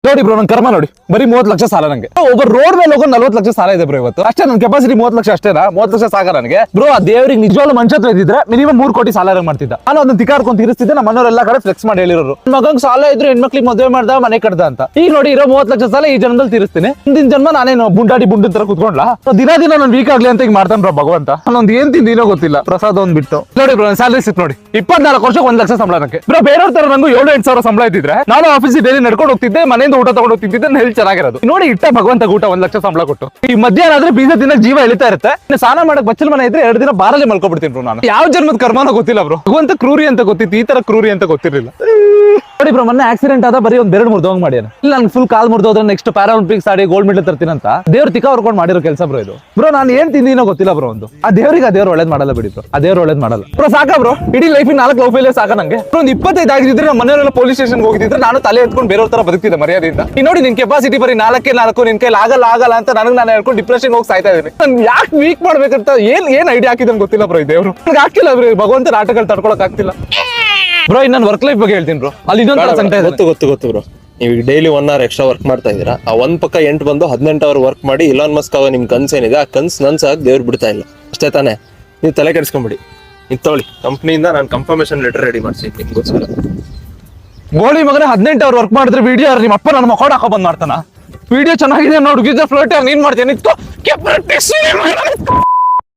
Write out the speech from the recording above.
ನೋಡಿ ಬ್ರೋ ನನ್ ಕರ್ಮ ನೋಡಿ ಬರೀ 30 ಲಕ್ಷ ಸಾಲ ನಂಗೆ. ಒಬ್ಬ ರೋಡ್ ಮೇಲೆ ಹೋಗೋ 40 ಲಕ್ಷ ಸಾಲ ಇದೆ ಬ್ರೋ ಇವತ್ತು. ಅಷ್ಟೇ ನನ್ನ ಕೆಪಾಸಿಟಿ 30 ಲಕ್ಷ ಅಷ್ಟೇನಾ? 30 ಲಕ್ಷ ಸಾಕ ನನಗೆ ಬ್ರೋ. ಆ ದೇವ್ರಿಗೆ ನಿಜವಾಗ್ಲೂ ಮನುಷ್ಯತ್ವ ಇದ್ದಿದ್ರೆ ಮಿನಿಮಮ್ 3 ಕೋಟಿ ಸಾಲ ಮಾಡ್ತಿದ್ದ. ನಾನು ಅದನ್ನ ತಿಕಾರ್ಕೊಂಡು ತೀರಿಸ್ತಿದ್ದೆ. ನಮ್ಮ ಮನೆಯವರೆಲ್ಲ ಕಡೆ ಫ್ಲೆಕ್ಸ್ ಮಾಡಿ ಹೇಳಿರೋರು, ಮಗಂಗ್ ಸಾಲ ಇದ್ರೆ ಹೆಣ್ಮಕ್ಳಿಗೆ ಮದುವೆ ಮಾಡ್ದ ಮನೆ ಕಟ್ದ ಅಂತ. ಈಗ ನೋಡಿ ಇರೋ 30 ಲಕ್ಷ ಸಾಲ ಈ ಜನ್ಮದಲ್ಲಿ ತೀರಿಸ್ತೀನಿ. ಮುಂದಿನ ಜನ್ಮ ನಾನೇನು ಬುಂಡಾಡಿ ಬುಂಡಿನ ತರ ಕುತ್ಕೊಂಡ್ಲಾ? ದಿನ ನಾನು ವೀಕ್ ಆಗ್ಲಿ ಅಂತ ಈಗ ಮಾಡ್ತಾನೆ ಬ್ರೋ ಭಗವಂತ. ನಾನೊಂದು ಏನ್ ತಿಂದಿನೋ ಗೊತ್ತಿಲ್ಲ. ಪ್ರಸಾದ ಒಂದ್ ಬಿಟ್ಟು ನೋಡಿ ಬ್ರೋ ಸ್ಯಾಲರಿ ಸಿಕ್ ನೋಡಿ 24 ವರ್ಷಕ್ಕೆ 1 ಲಕ್ಷ ಸಂಬಳ ನನಗೆ ಬ್ರೋ. ಬೇರೆಯವ್ರ ತರ ನಂಗೂ 7-8 ಸಾವಿರ ಸಂಬಳ ಇದ್ದಿದ್ರೆ ನಾನು ಆಫೀಸಿಗೆ ಡೈಲಿ ನಡ್ಕೊಂಡು ಹೋಗ್ತಿದ್ದೆ, ಮನೆಯಿಂದ ಊಟ ತಗೊಂಡು ಹೋಗ್ತಿದ್ದೆ, ಹೆಲ್ತ್ ಚೆನ್ನಾಗಿರೋದು. ನೋಡಿ ಇಟ್ಟ ಭಗವಂತ ಊಟ 1 ಲಕ್ಷ ಸಂಬಳ ಕೊಟ್ಟು ಈ ಮಧ್ಯಾಹ್ನ ಆದ್ರೆ ಬೀಜ ತಿನ್ನಕ್ ಜೀವ ಎಳಿತಾ ಇರುತ್ತೆ. ಸ್ನಾನ ಮಾಡಕ್ ಬಚ್ಚಲ್ ಮನೆ ಇದ್ರೆ 2 ದಿನ ಬಾರಲ್ಲಿ ಮಲ್ಕೊಬಿಡ್ತೀನಿ ಬ್ರೋ. ನಾನು ಯಾವ ಜನ್ಮದ ಕರ್ಮನೋ ಗೊತ್ತಿಲ್ಲ ಬ್ರೋ. ಭಗವಂತ ಕ್ರೂರಿ ಅಂತ ಗೊತ್ತಿತ್ತು, ಈ ತರ ಕ್ರೂರಿ ಅಂತ ಗೊತ್ತಿರಲಿಲ್ಲ. ನೋಡಿ ಬ್ರೋ ಮೊನ್ನೆ ಆಕ್ಸಿಡೆಂಟ್ ಆದ ಬರೀ ಒಂದ್ 2 ಮುರ್ದೋಂಗ್ ಮಾಡ್ಯಾನ. ಇಲ್ಲ ನನ್ ಫುಲ್ ಕಾಲ್ ಮುರ್ದೋದ್ರೆ ನೆಕ್ಸ್ಟ್ ಪ್ಯಾರಾಲಿಂಪಿಕ್ಸ್ ಆಡಿ ಗೋಲ್ಡ್ ಮೆಡಲ್ ತರ್ತೀನಿ ಅಂತ ದೇವ್ರ ತಿಕ್ಕ ಹೊರ್ಕೊಂಡು ಮಾಡಿರೋ ಕೆಲಸ ಬ್ರೋ ಇದು. ಬ್ರೋ ನಾನು ಏನ್ ತಿಂದಿನೋ ಗೊತ್ತಿಲ್ಲ ಬ್ರೋ. ಒಂದು ಆ ದೇವ್ರಿಗೆ ಆ ದೇವ್ರು ಒಳ್ಳೇದ್ ಮಾಡಲ್ಲ ಬಿಡಿ ಬ್ರೋ. ಆ ದೇವ್ರು ಒಳ್ಳೇದ್ ಮಾಡಲ್ಲ ಬ್ರೋ. ಸಾಕ ಬ್ರೋ ಇಡೀ ಲೈಫ್ 4 ಲವ್ ಫೇಲಿಯರ್ ಸಾಕ ನಂಗೆ. ಒಂದು 25 ಆಗಿದ್ರೆ ನಮ್ಮ ಮನೆಯವರೆಲ್ಲ ಪೊಲೀಸ್ ಸ್ಟೇಷನ್ ಹೋಗಿದ್ರೆ ನಾನು ತಲೆ ಎತ್ಕೊಂಡು ಬೇರೆಯವ್ರ ತರ ಬದುಕ್ತಿದ್ದೆ ಮರ್ಯಾದೆಯಿಂದ. ಈ ನೋಡಿ ನಿನ್ ಕೆಪಾಸಿಟಿ ಬರೀ 4 ನಿನ್ ಕೈಲಿ ಆಗಲ್ಲ ಅಂತ ನಾನು ಹೇಳ್ಕೊಂಡು ಡಿಪ್ರೆಷನ್ ಹೋಗಿ ಸಾಯ್ತಾ ಇದ್ದೀನಿ. ನಾನು ಯಾಕೆ ವೀಕ್ ಮಾಡ್ಬೇಕಂತ ಏನ್ ಐಡಿಯಾ ಹಾಕಿದಂಗೆ ಗೊತ್ತಿಲ್ಲ ಬ್ರೋ. ಈ ದೇವ್ರು ನನಗೆ ಆಗ್ತಿಲ್ಲ ಬ್ರೋ. ಭಗವಂತ ನಾಟಕಗಳು ತಡ್ಕೊಳಕ್ ಆಗ್ತಿಲ್ಲ ಬ್ರೋ. ಇನ್ನು ವರ್ಕ್ ಲೈಫ್ ಬಗ್ಗೆ ಹೇಳ್ತೀನಿ ಬ್ರೋ. ಅಲ್ಲಿ ಇನ್ನೊಂದು ಗೊತ್ತು ಬ್ರೋ. ನೀವು ಡೈಲಿ 1 hour ಎಕ್ಸ್ಟ್ರಾ ವರ್ಕ್ ಮಾಡ್ತಾ ಇದೀರಾ. ಆ ಒಂದ್ ಪಕ್ಕ 8 ಬಂದು 18 hour ವರ್ಕ್ ಮಾಡಿ ಇಲಾನ್ ಮಸ್ಕ್ ಆಗೋ ನಿಮ್ ಕನ್ಸೇನಿದೆ ಆ ಕನ್ಸ್ ನನ್ಸಾಗ ದೇವ್ರು ಬಿಡ್ತಾ ಇಲ್ಲ ಅಷ್ಟೇ ತಾನೇ. ನೀವು ತಲೆ ಕೆಡಿಸ್ಕೊಂಬಿಡಿ. ಇದು ತಗೊಳ್ಳಿ ಕಂಪ್ನಿಯಿಂದ ನಾನು ಕನ್ಫರ್ಮೇಶನ್ ಲೆಟರ್ ರೆಡಿ ಮಾಡ್ಸಿ ನಿಮ್ಗೋಸ್ಕರ. ಗೋಳಿ ಮಗನೇ 18 hour ವರ್ಕ್ ಮಾಡಿದ್ರೆ ವಿಡಿಯೋ ನಿಮ್ಮ ಅಪ್ಪ ನನ್ನ ಮಕ್ಕಳು ಹಾಕೋ ಬಂದ್ ಮಾಡ್ತಾನ. ವಿಡಿಯೋ ಚೆನ್ನಾಗಿದೆ ನೋಡು, ಫ್ಲೋಟ್ ನೀನ್ ಮಾಡ್ತೀನಿ.